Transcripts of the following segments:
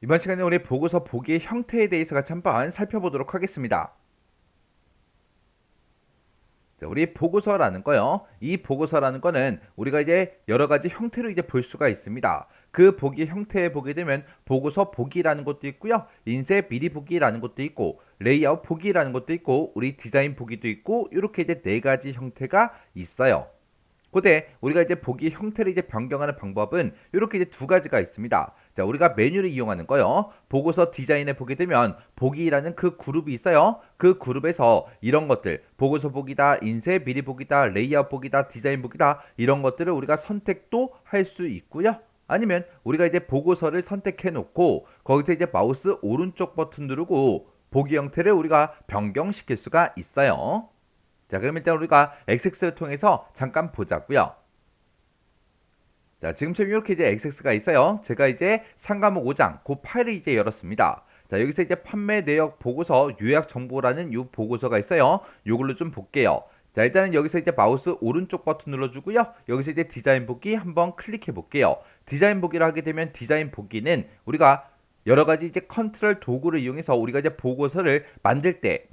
이번 시간에 우리 보고서 보기의 형태에 대해서 같이 한번 살펴보도록 하겠습니다. 자, 우리 보고서라는 거요. 이 보고서라는 거는 우리가 이제 여러 가지 형태로 이제 볼 수가 있습니다. 그 보기 형태에 보게 되면 보고서 보기라는 것도 있고요. 인쇄 미리 보기라는 것도 있고 레이아웃 보기라는 것도 있고 우리 디자인 보기도 있고 이렇게 이제 네 가지 형태가 있어요. 그때 우리가 이제 보기 형태를 이제 변경하는 방법은 이렇게 이제 두 가지가 있습니다. 자, 우리가 메뉴를 이용하는 거요. 보고서 디자인에 보게 되면 보기라는 그 그룹이 있어요. 그 그룹에서 이런 것들, 보고서 보기다, 인쇄 미리 보기다, 레이아웃 보기다, 디자인 보기다 이런 것들을 우리가 선택도 할 수 있고요. 아니면 우리가 이제 보고서를 선택해 놓고 거기서 이제 마우스 오른쪽 버튼 누르고 보기 형태를 우리가 변경시킬 수가 있어요. 자, 그럼 일단 우리가 XX를 통해서 잠깐 보자고요. 자, 지금처럼 이렇게 이제 XX가 있어요. 제가 이제 상과목 5장 그 파일을 이제 열었습니다. 자, 여기서 이제 판매 내역 보고서 요약 정보라는 이 보고서가 있어요. 요걸로 좀 볼게요. 자, 일단은 여기서 이제 마우스 오른쪽 버튼 눌러주고요. 여기서 이제 디자인 보기 한번 클릭해 볼게요. 디자인 보기를 하게 되면 디자인 보기는 우리가 여러 가지 이제 컨트롤 도구를 이용해서 우리가 이제 보고서를 만들 때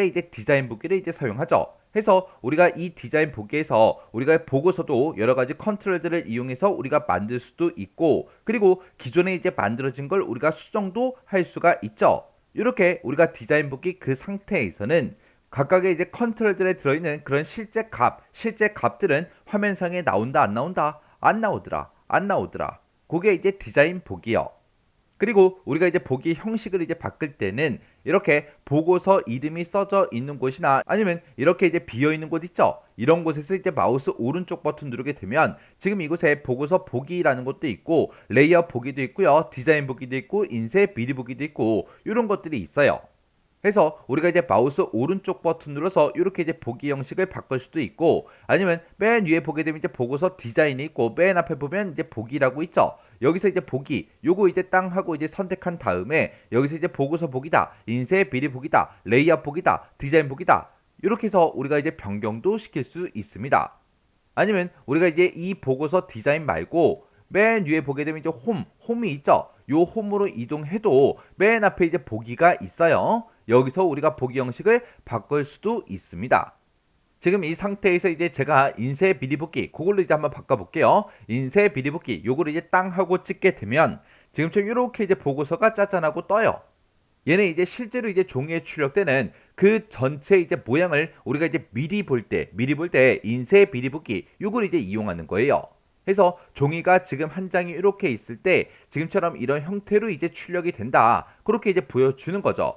이제 디자인 보기를 이제 사용하죠. 해서 우리가 이 디자인 보기에서 우리가 보고서도 여러 가지 컨트롤들을 이용해서 우리가 만들 수도 있고 그리고 기존에 이제 만들어진 걸 우리가 수정도 할 수가 있죠. 이렇게 우리가 디자인 보기 그 상태에서는 각각의 이제 컨트롤들에 들어있는 그런 실제 값들은 화면상에 나온다 안 나온다 안 나오더라 안 나오더라. 그게 이제 디자인 보기요. 그리고 우리가 이제 보기 형식을 이제 바꿀 때는 이렇게 보고서 이름이 써져 있는 곳이나 아니면 이렇게 이제 비어 있는 곳 있죠. 이런 곳에서 이제 마우스 오른쪽 버튼 누르게 되면 지금 이곳에 보고서 보기라는 것도 있고 레이아웃 보기도 있고요. 디자인 보기도 있고 인쇄 미리 보기도 있고 이런 것들이 있어요. 해서 우리가 이제 마우스 오른쪽 버튼 눌러서 이렇게 이제 보기 형식을 바꿀 수도 있고 아니면 맨 위에 보게 되면 이제 보고서 디자인이 있고 맨 앞에 보면 이제 보기라고 있죠. 여기서 이제 보기 요거 이제 땅 하고 이제 선택한 다음에 여기서 이제 보고서 보기다, 인쇄 비리 보기다, 레이아웃 보기다, 디자인 보기다 이렇게 해서 우리가 이제 변경도 시킬 수 있습니다. 아니면 우리가 이제 이 보고서 디자인 말고 맨 위에 보게 되면 이제 홈이 있죠. 요 홈으로 이동해도 맨 앞에 이제 보기가 있어요. 여기서 우리가 보기 형식을 바꿀 수도 있습니다. 지금 이 상태에서 이제 제가 인쇄 비리붓기 그걸로 이제 한번 바꿔볼게요. 인쇄 비리붓기 요거를 이제 땅 하고 찍게 되면 지금처럼 이렇게 이제 보고서가 짜잔하고 떠요. 얘는 이제 실제로 이제 종이에 출력되는 그 전체 이제 모양을 우리가 이제 미리 볼 때 인쇄 비리붓기 요걸 이제 이용하는 거예요. 그래서 종이가 지금 한 장이 이렇게 있을 때 지금처럼 이런 형태로 이제 출력이 된다. 그렇게 이제 보여주는 거죠.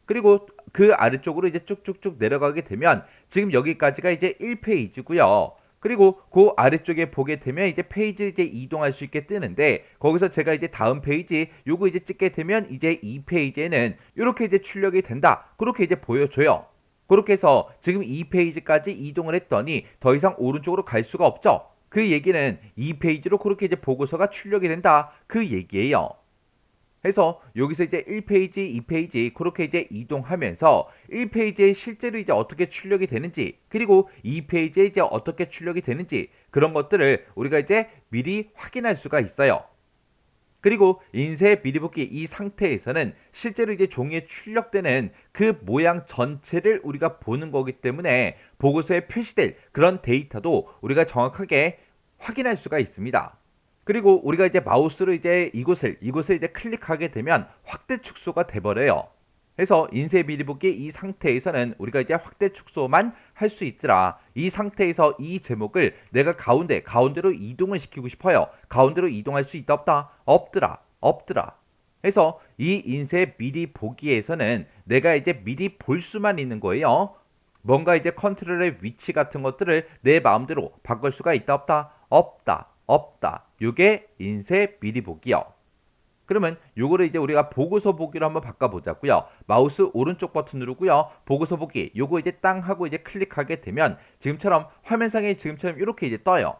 그리고 그 아래쪽으로 이제 쭉쭉쭉 내려가게 되면 지금 여기까지가 이제 1페이지고요. 그리고 그 아래쪽에 보게 되면 이제 페이지 이제 이동할 수 있게 뜨는데 거기서 제가 이제 다음 페이지 요거 이제 찍게 되면 이제 이 페이지에는 이렇게 이제 출력이 된다. 그렇게 이제 보여줘요. 그렇게 해서 지금 이 페이지까지 이동을 했더니 더 이상 오른쪽으로 갈 수가 없죠. 그 얘기는 이 페이지로 그렇게 이제 보고서가 출력이 된다. 그 얘기예요. 해서 여기서 이제 1페이지, 2페이지 그렇게 이제 이동하면서 1페이지에 실제로 이제 어떻게 출력이 되는지 그리고 2페이지에 이제 어떻게 출력이 되는지 그런 것들을 우리가 이제 미리 확인할 수가 있어요. 그리고 인쇄 미리 붓기 이 상태에서는 실제로 이제 종이에 출력되는 그 모양 전체를 우리가 보는 거기 때문에 보고서에 표시될 그런 데이터도 우리가 정확하게 확인할 수가 있습니다. 그리고 우리가 이제 마우스로 이제 이곳을 이제 클릭하게 되면 확대 축소가 돼 버려요. 그래서 인쇄 미리 보기 이 상태에서는 우리가 이제 확대 축소만 할 수 있더라. 이 상태에서 이 제목을 내가 가운데로 이동을 시키고 싶어요. 가운데로 이동할 수 있다 없다? 없더라. 그래서 이 인쇄 미리 보기에서는 내가 이제 미리 볼 수만 있는 거예요. 뭔가 이제 컨트롤의 위치 같은 것들을 내 마음대로 바꿀 수가 있다 없다. 요게 인쇄 미리 보기요. 그러면 요거를 이제 우리가 보고서 보기로 한번 바꿔보자고요. 마우스 오른쪽 버튼 누르고요. 보고서 보기 요거 이제 땅 하고 이제 클릭하게 되면 지금처럼 화면상에 지금처럼 이렇게 이제 떠요.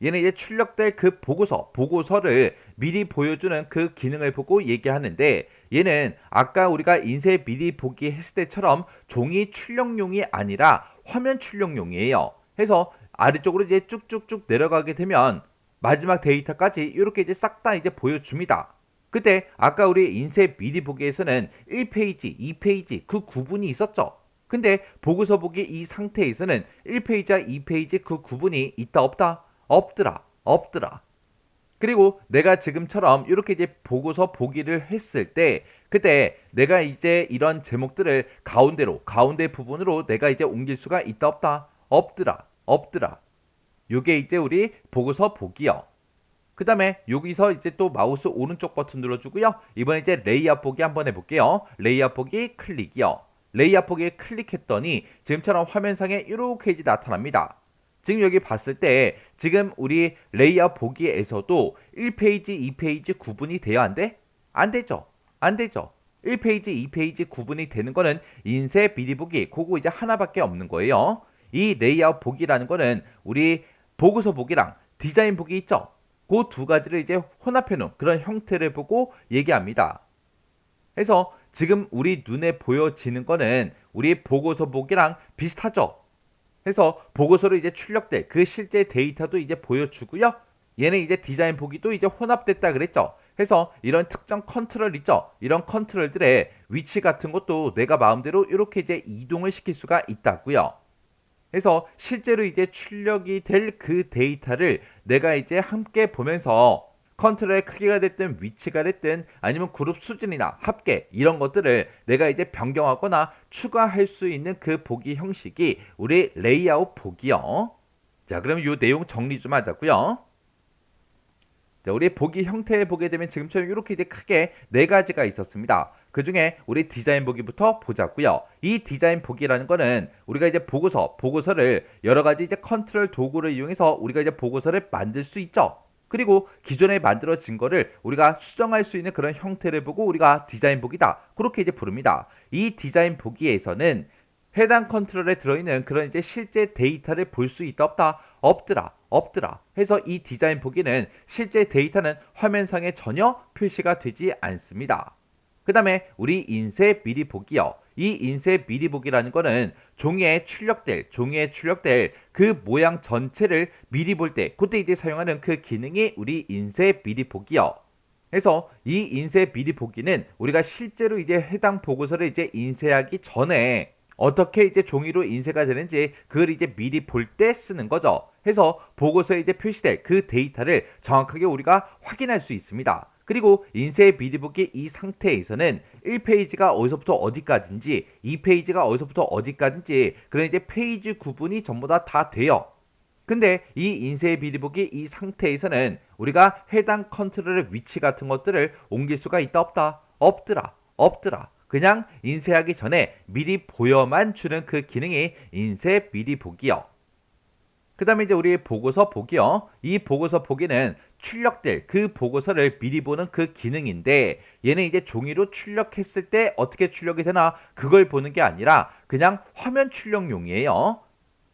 얘는 이제 출력될 그 보고서를 미리 보여주는 그 기능을 보고 얘기하는데 얘는 아까 우리가 인쇄 미리 보기 했을 때처럼 종이 출력용이 아니라 화면 출력용이에요. 해서 아래쪽으로 이제 쭉쭉쭉 내려가게 되면 마지막 데이터까지 이렇게 이제 싹 다 이제 보여줍니다. 그때 아까 우리 인쇄 미리 보기에서는 1페이지, 2페이지 그 구분이 있었죠. 근데 보고서 보기 이 상태에서는 1페이지와 2페이지 그 구분이 있다 없다? 없더라. 없더라. 그리고 내가 지금처럼 이렇게 이제 보고서 보기를 했을 때 그때 내가 이제 이런 제목들을 가운데로 가운데 부분으로 내가 이제 옮길 수가 있다 없다? 없더라. 없더라. 요게 이제 우리 보고서 보기요. 그 다음에 여기서 이제 또 마우스 오른쪽 버튼 눌러주고요. 이번에 이제 레이아웃 보기 한번 해볼게요. 레이아웃 보기 클릭이요. 레이아웃 보기에 클릭했더니 지금처럼 화면상에 이렇게 이제 나타납니다. 지금 여기 봤을 때 지금 우리 레이아웃 보기에서도 1페이지, 2페이지 구분이 돼야 안 돼? 안 되죠. 안 되죠. 1페이지, 2페이지 구분이 되는 거는 인쇄 미리 보기 그거 이제 하나밖에 없는 거예요. 이 레이아웃 보기라는 거는 우리 보고서 보기랑 디자인 보기 있죠. 그 두 가지를 이제 혼합해 놓은 그런 형태를 보고 얘기합니다. 그래서 지금 우리 눈에 보여지는 거는 우리 보고서 보기랑 비슷하죠. 그래서 보고서로 이제 출력될 그 실제 데이터도 이제 보여주고요. 얘는 이제 디자인 보기도 이제 혼합됐다 그랬죠. 그래서 이런 특정 컨트롤 있죠. 이런 컨트롤들의 위치 같은 것도 내가 마음대로 이렇게 이제 이동을 시킬 수가 있다고요. 그래서 실제로 이제 출력이 될 그 데이터를 내가 이제 함께 보면서 컨트롤의 크기가 됐든 위치가 됐든 아니면 그룹 수준이나 합계 이런 것들을 내가 이제 변경하거나 추가할 수 있는 그 보기 형식이 우리 레이아웃 보기요. 자, 그럼 이 내용 정리 좀 하자고요. 자, 우리 보기 형태에 보게 되면 지금처럼 이렇게 이제 크게 네 가지가 있었습니다. 그 중에 우리 디자인 보기부터 보자고요. 이 디자인 보기라는 거는 우리가 이제 보고서를 여러 가지 이제 컨트롤 도구를 이용해서 우리가 이제 보고서를 만들 수 있죠. 그리고 기존에 만들어진 거를 우리가 수정할 수 있는 그런 형태를 보고 우리가 디자인 보기다. 그렇게 이제 부릅니다. 이 디자인 보기에서는 해당 컨트롤에 들어있는 그런 이제 실제 데이터를 볼 수 있다 없다? 없더라. 해서 이 디자인 보기는 실제 데이터는 화면상에 전혀 표시가 되지 않습니다. 그 다음에 우리 인쇄 미리 보기요. 이 인쇄 미리 보기라는 거는 종이에 출력될 그 모양 전체를 미리 볼 때 그때 이제 사용하는 그 기능이 우리 인쇄 미리 보기요. 그래서 이 인쇄 미리 보기는 우리가 실제로 이제 해당 보고서를 이제 인쇄하기 전에 어떻게 이제 종이로 인쇄가 되는지 그걸 이제 미리 볼 때 쓰는 거죠. 해서 보고서에 이제 표시될 그 데이터를 정확하게 우리가 확인할 수 있습니다. 그리고 인쇄 미리 보기 이 상태에서는 1페이지가 어디서부터 어디까지인지 2페이지가 어디서부터 어디까지인지 그런 이제 페이지 구분이 전부 다 돼요. 근데 이 인쇄 미리 보기 이 상태에서는 우리가 해당 컨트롤의 위치 같은 것들을 옮길 수가 있다 없다? 없더라. 그냥 인쇄하기 전에 미리 보여만 주는 그 기능이 인쇄 미리 보기요. 그 다음에 이제 우리 보고서 보기요. 이 보고서 보기는 출력될 그 보고서를 미리 보는 그 기능인데 얘는 이제 종이로 출력했을 때 어떻게 출력이 되나 그걸 보는 게 아니라 그냥 화면 출력용이에요.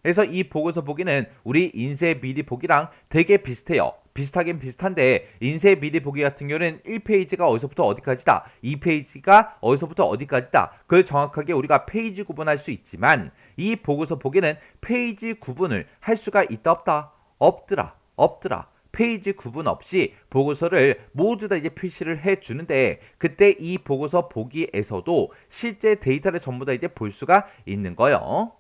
그래서 이 보고서 보기는 우리 인쇄 미리 보기랑 되게 비슷해요. 비슷하긴 비슷한데 인쇄 미리 보기 같은 경우는 1페이지가 어디서부터 어디까지다 2페이지가 어디서부터 어디까지다 그걸 정확하게 우리가 페이지 구분할 수 있지만 이 보고서 보기는 페이지 구분을 할 수가 있다 없다? 없더라. 페이지 구분 없이 보고서를 모두 다 이제 표시를 해주는데 그때 이 보고서 보기에서도 실제 데이터를 전부 다 이제 볼 수가 있는 거예요.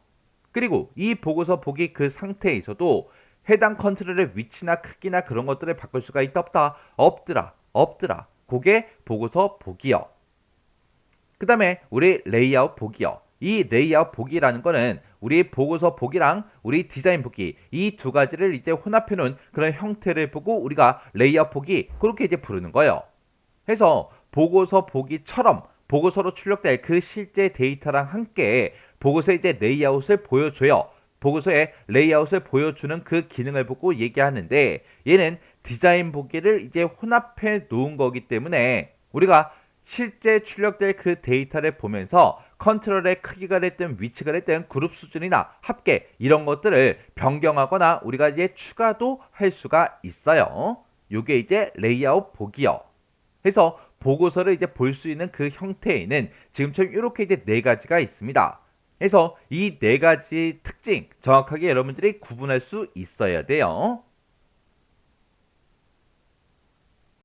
그리고 이 보고서 보기 그 상태에서도 해당 컨트롤의 위치나 크기나 그런 것들을 바꿀 수가 있다 없다? 없더라. 그게 보고서 보기요. 그 다음에 우리 레이아웃 보기요. 이 레이아웃 보기라는 거는 우리 보고서 보기랑 우리 디자인 보기 이 두 가지를 이제 혼합해 놓은 그런 형태를 보고 우리가 레이아웃 보기 그렇게 이제 부르는 거예요. 그래서 보고서 보기처럼 보고서로 출력될 그 실제 데이터랑 함께 보고서에 이제 레이아웃을 보여줘요. 보고서에 레이아웃을 보여주는 그 기능을 보고 얘기하는데 얘는 디자인 보기를 이제 혼합해 놓은 거기 때문에 우리가 실제 출력될 그 데이터를 보면서 컨트롤의 크기가 됐든 위치가 됐든 그룹 수준이나 합계 이런 것들을 변경하거나 우리가 이제 추가도 할 수가 있어요. 요게 이제 레이아웃 보기요. 그래서 보고서를 이제 볼 수 있는 그 형태에는 지금처럼 이렇게 이제 네 가지가 있습니다. 그래서 이 네 가지 특징 정확하게 여러분들이 구분할 수 있어야 돼요.